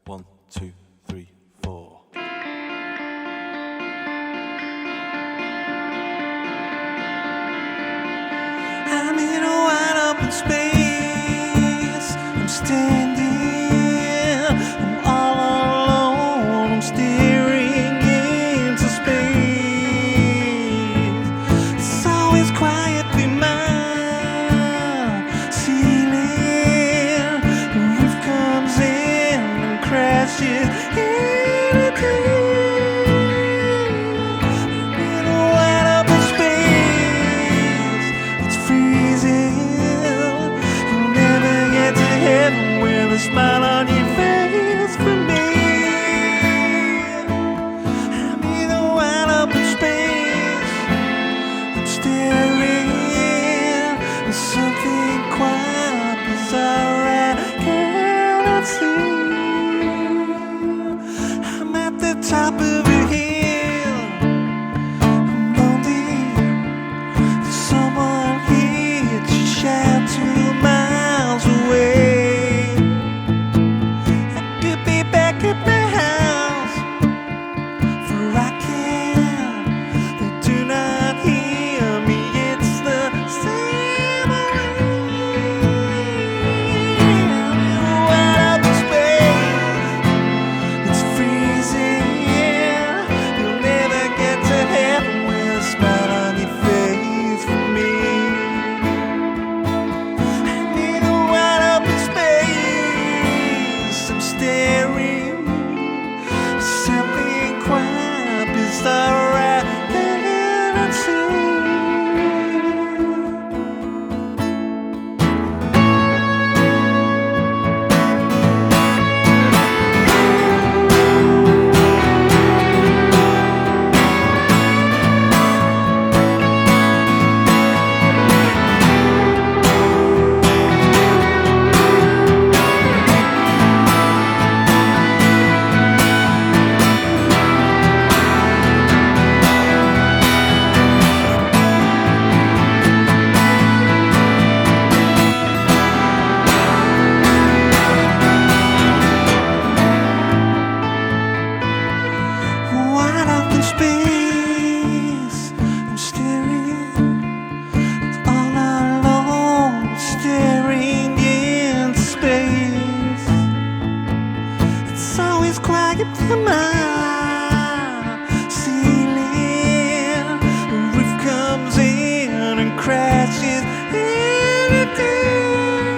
1, 2, 3, 4. I'm in a wide open space. I'm standing. I'm all alone. I'm staring into space. It's always quietly mine. Ceiling. The roof comes in and crashes into. In a wide open space. It's freezing. You'll never get to heaven with a smile on your face for me. I'm in a wide open space. I'm staring. There's something quite bizarre I cannot see. I'm at the top of a hill. I'm lonely. There's someone here to shout 2 miles away. I could be back at my house, for I can. They do not hear me. It's the same way. I'm in a wide open space. It's freezing. You'll never get to heaven with a smile on your face for me. I'm in a wide open space. I'm staring. Something quite bizarre I cannot see. Wide open space. I'm staring. All alone, staring into space. It's always quiet in my ceiling. The roof comes in and crashes into deals.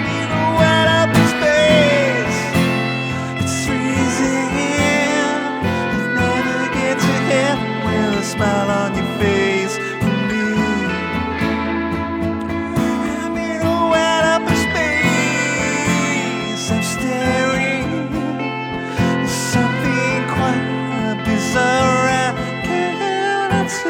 In a wide open space. It's freezing. You'll never get to heaven with a smile on your face for me. I'm in a wide open space. I'm staring. There's something quite bizarre I cannot see.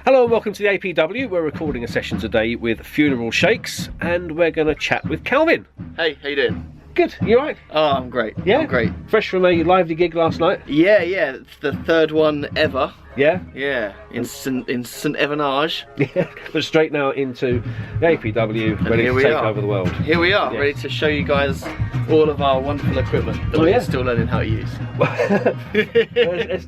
Hello and welcome to the APW. We're recording a session today with Funeral Shakes and we're going to chat with Calvin. Hey, how you doing? Good, you alright? Oh, I'm great. Yeah? I'm great. Fresh from a lively gig last night? Yeah, it's the 3rd one ever. Yeah? Yeah, in St Evanage. Yeah, but straight now into the APW, ready here to we take are. over the world. Here we are, Yes. ready to show you guys all of our wonderful equipment that Oh, we're yeah. still learning how to use.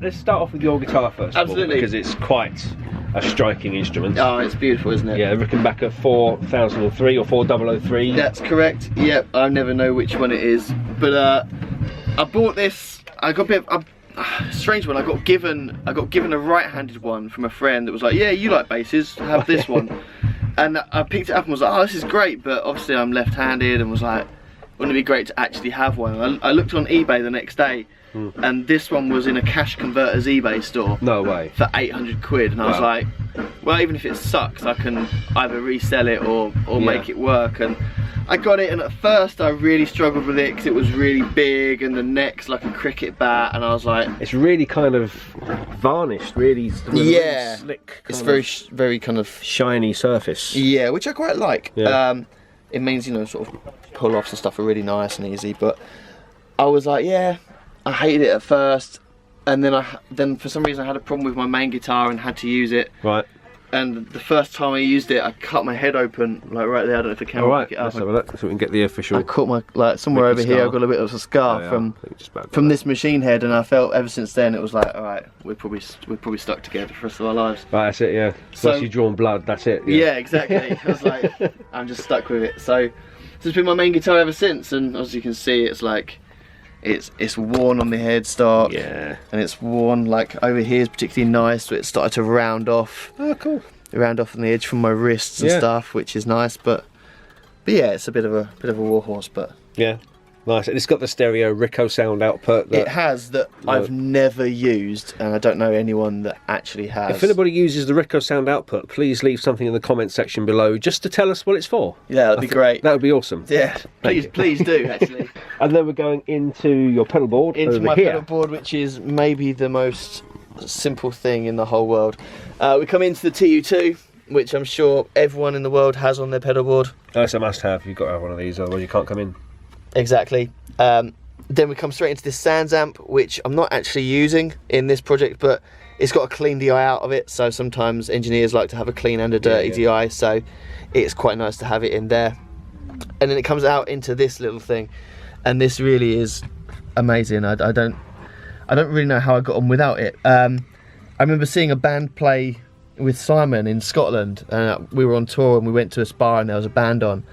let's start off with your guitar first of all, Absolutely. because it's quite a striking instrument. Oh, it's beautiful, isn't it? Yeah, Rickenbacker 4003 or 4003. That's correct. Yep, I never know which one it is. But I bought this. I got a bit of strange one. I got given a right-handed one from a friend that was like, yeah, you like basses, have this one. And I picked it up and was like, oh, this is great, but obviously I'm left-handed, and was like, wouldn't it be great to actually have one? I looked on eBay the next day, and this one was in a cash converters eBay store. No way. For 800 quid, and I was Wow. like, well, even if it sucks, I can either resell it or make it work. And I got it, and at first I really struggled with it because it was really big and the neck's like a cricket bat, and I was like, it's really kind of varnished, really, yeah, really slick. It's very kind of shiny surface. Yeah, which I quite like. Yeah. It means, you know, sort of pull-offs and stuff are really nice and easy. But I was like, yeah, I hated it at first, and then for some reason I had a problem with my main guitar and had to use it. Right. And the first time I used it, I cut my head open, like right there. I don't know if the camera will pick it up. Let's have a look so we can get the official. I caught my, like, somewhere over here, I've got a bit of a scar from this machine head, and I felt ever since then it was like, all right, we're probably stuck together for the rest of our lives. Right, that's it, yeah. So once you've drawn blood, that's it. Yeah, exactly. I was like, I'm just stuck with it. So it's been my main guitar ever since, and as you can see, it's like, it's worn on the headstock. Yeah. And it's worn, like, over here is particularly nice, so it started to round off. Oh, cool. Round off on the edge from my wrists and stuff, which is nice. But yeah, it's a bit of a warhorse, but yeah, nice. And it's got the stereo Rico sound output. It has that I've never used, and I don't know anyone that actually has. If anybody uses the Rico sound output, please leave something in the comment section below just to tell us what it's for. Yeah, that'd be great. That would be awesome. Yeah, please do actually. And then we're going into your pedal board. Into my pedal board, which is maybe the most simple thing in the whole world. We come into the TU2, which I'm sure everyone in the world has on their pedal board. Oh, it's a must-have. You've got to have one of these, otherwise you can't come in. Exactly. Then we come straight into this Sans amp, which I'm not actually using in this project, but it's got a clean DI out of it, so sometimes engineers like to have a clean and a dirty DI, so it's quite nice to have it in there. And then it comes out into this little thing, and this really is amazing. I don't really know how I got on without it. I remember seeing a band play with Simon in Scotland, and we were on tour and we went to a bar and there was a band on,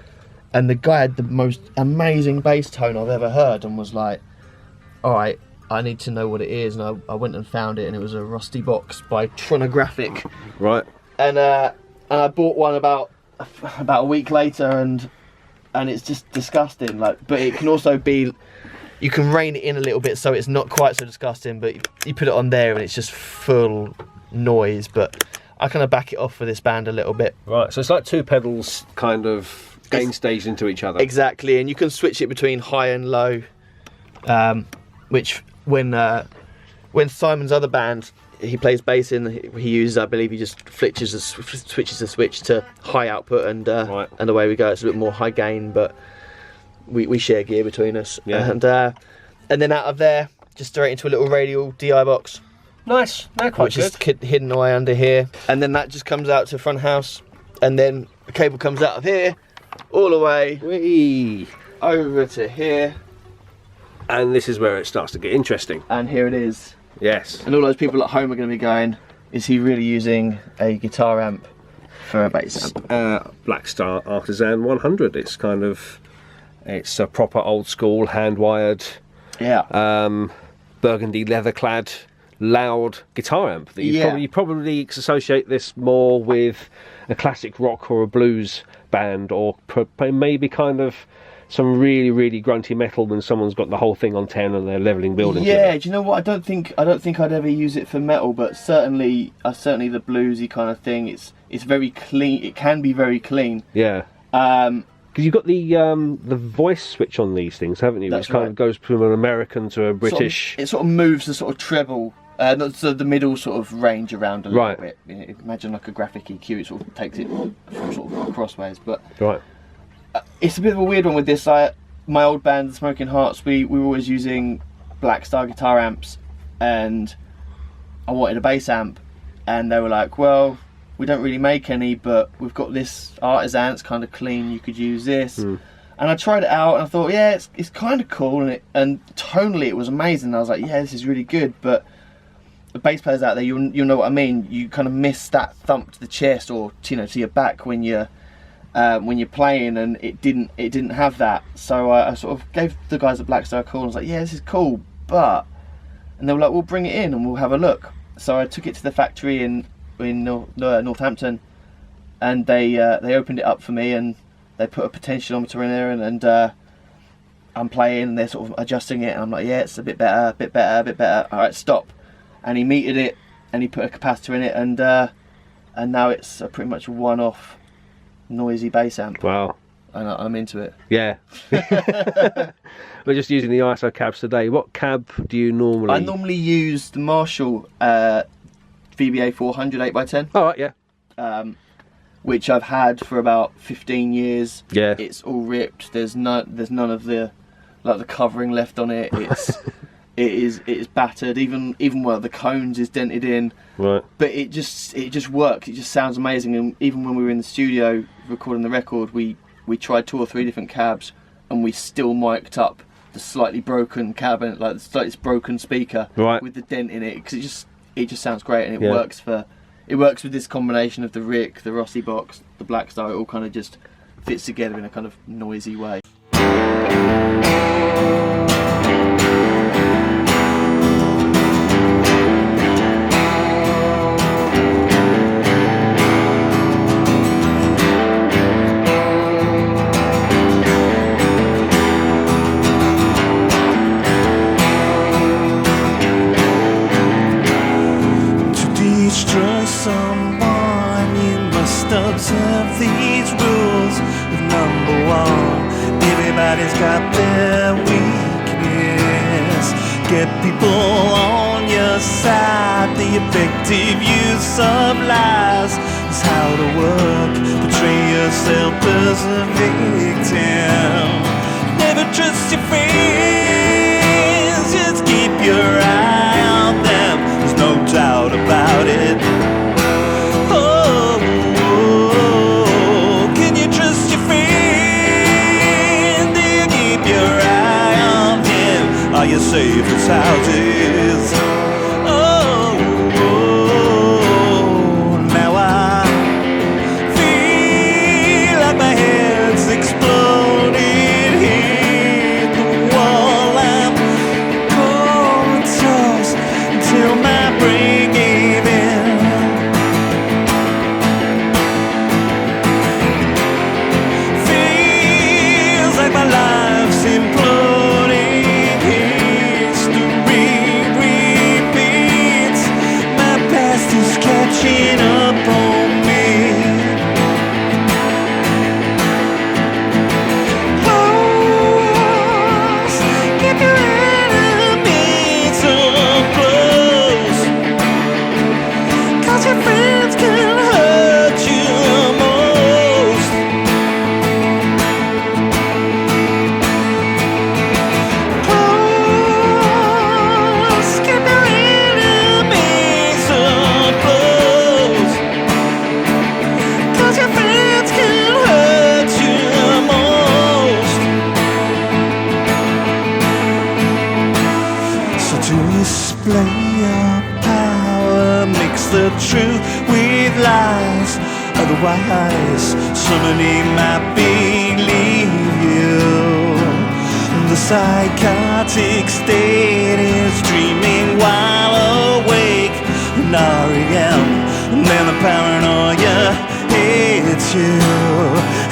and the guy had the most amazing bass tone I've ever heard, and was like, all right, I need to know what it is. And I went and found it, and it was a Rusty Box by Tronographic. Right. And I bought one about a week later, and it's just disgusting. Like, but it can also be, you can rein it in a little bit so it's not quite so disgusting, but you put it on there and it's just full noise. But I kind of back it off for this band a little bit. Right, so it's like two pedals kind of gain staged into each other. Exactly, and you can switch it between high and low, which when Simon's other band, he plays bass in, he uses, I believe he just switches the switch to high output, and away we go. It's a bit more high gain, but we share gear between us. Yeah. And then out of there, just straight into a little radial DI box. Nice, no, quite good. Which is hidden away under here. And then that just comes out to front house, and then the cable comes out of here, all the way over to here. And this is where it starts to get interesting. And here it is. Yes. And all those people at home are going to be going, is he really using a guitar amp for a bass amp? Blackstar Artisan 100. It's kind of, it's a proper old school hand wired, burgundy leather clad, loud guitar amp. That you probably associate this more with a classic rock or a blues band, or maybe kind of some really grunty metal when someone's got the whole thing on 10 and they're leveling buildings. Yeah, do you know what? I don't think I'd ever use it for metal, but certainly the bluesy kind of thing. It's very clean. It can be very clean. Yeah. Because you've got the voice switch on these things, haven't you? Which kind of goes from an American to a British. It sort of moves the sort of treble, so the middle sort of range around a little bit. Imagine like a graphic EQ. It sort of takes it from sort of crossways, but it's a bit of a weird one with this. My old band, the Smoking Hearts, we were always using Blackstar guitar amps, and I wanted a bass amp, and they were like, well, we don't really make any, but we've got this Artisan, it's kind of clean, you could use this. And I tried it out and I thought, yeah, it's kind of cool, and tonally it was amazing. I was like, yeah, this is really good, but the bass players out there, you'll know what I mean. You kind of miss that thump to the chest or to your back when you're playing, and it didn't have that. So I sort of gave the guys at Blackstar a call and was like, yeah, this is cool, but, and they were like, we'll bring it in and we'll have a look. So I took it to the factory in Northampton, and they opened it up for me, and they put a potentiometer in there, and I'm playing and they're sort of adjusting it, and I'm like, yeah, it's a bit better, a bit better. All right, stop. And he metered it and he put a capacitor in it, and and now it's a pretty much one-off noisy bass amp. Wow. And I'm into it. Yeah. We're just using the ISO cabs today. What cab do you normally... I normally use the Marshall VBA 400 8x10. Oh, right, yeah. Which I've had for about 15 years. Yeah. It's all ripped. There's none of the the covering left on it. It's it is battered. Even where the cones is dented in. Right. But it just works. It just sounds amazing. And even when we were in the studio recording the record, we tried 2 or 3 different cabs, and we still mic'd up the slightly broken cabinet, like the slightly broken speaker, right, with the dent in it, because it just sounds great, and it works with this combination of the Rig, the Roffey box, the Blackstar. It all kind of just fits together in a kind of noisy way. Someone, you must observe these rules. Number 1, everybody's got their weakness. Get people on your side. The effective use of lies is how to work. Portray yourself as a victim. Never trust your friends. Just keep your eye on them. There's no doubt about it. Are you safe as houses? Now I feel like my head's exploding. Hit the wall, I'm comatose until my brain gave in. Feels like my life's imploding. Catching up on me. Close, keep your enemies so close, 'cause your friends can hurt you most. Close, keep your enemies so close. Your friends can hurt you most. So to display your power, mix the truth with lies. Otherwise, somebody might believe you. The psychotic state is dreaming while awake. And REM, and then the paranoia hits you.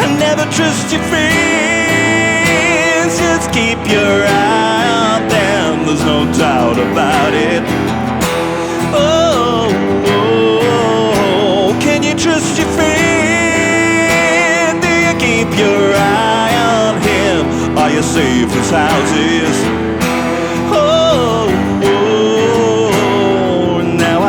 And never trust your friends. Just keep your eye on them. There's no doubt about it. Can you trust your friend? Do you keep your eye on him? Are you safe as houses? Now I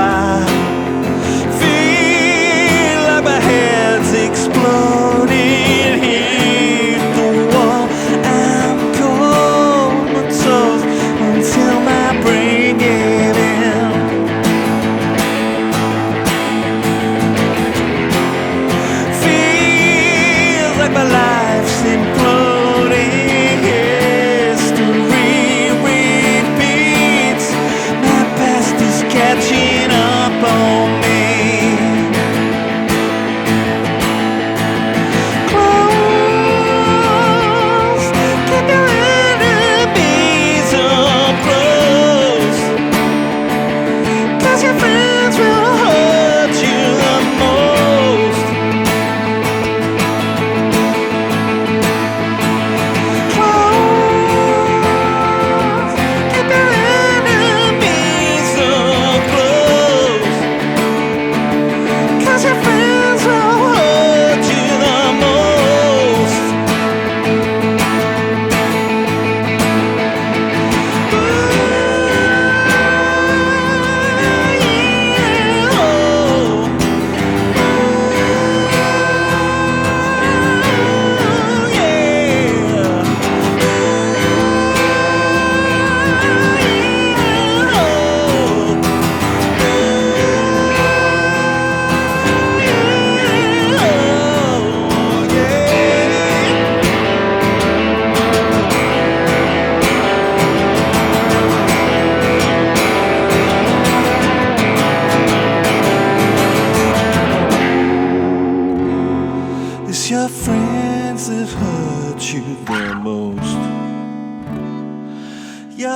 feel like my head's exploding. Hit the wall, I'm comatose until my brain gave in. Feels like my life's imploding. History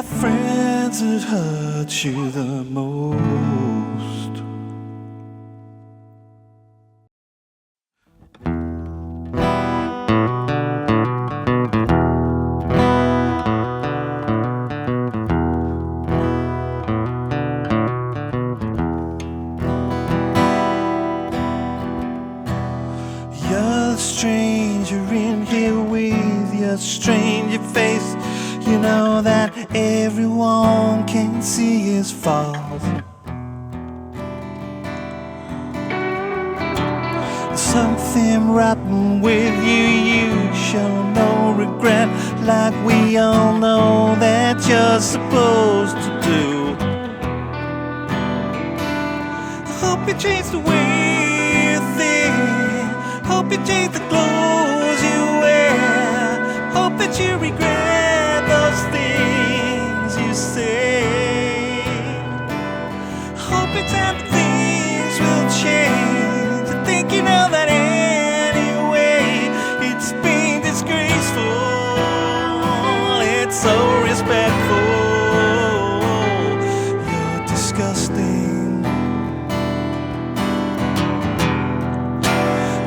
are friends that hurt you the most. You're a stranger in here with your stranger face. You know that everyone can see his faults. Something rotten with you, you show no regret, like we all know that you're supposed to do. I hope you change the way you think, hope you change the clothes you wear, hope that you regret those things you say. Hope it's time that things will change. I think you know that anyway. It's been disgraceful, it's so respectful. You're disgusting.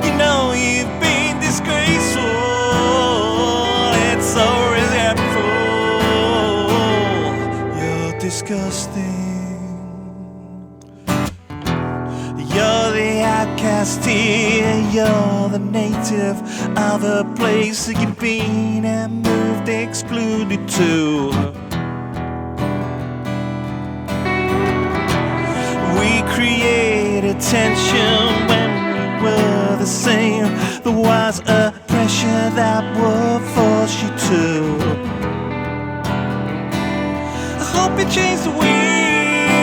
You know you've been disgraceful, it's so resentful. You're disgusting. You're the outcast here, you're the native of a place that you've been and moved excluded to. We created tension when we were the same. There was a pressure that would force you to. I hope you change the way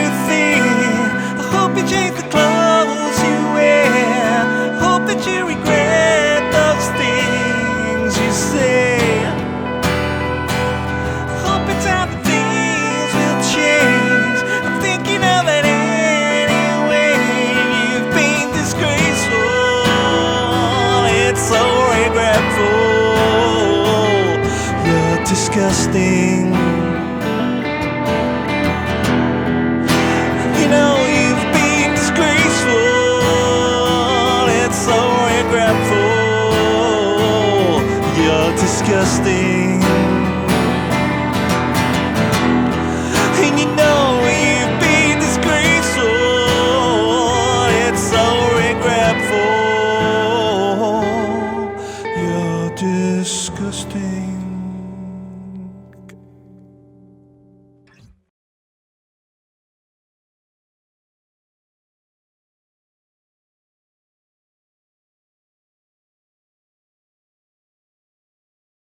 you think, I hope you change the clothes you wear, I hope that you regret those things you say. I hope it's time that things will change. I'm thinking of it anyway. You've been disgraceful, it's so regretful. You're disgusting. You know you've been disgraceful, it's so regretful. You're disgusting.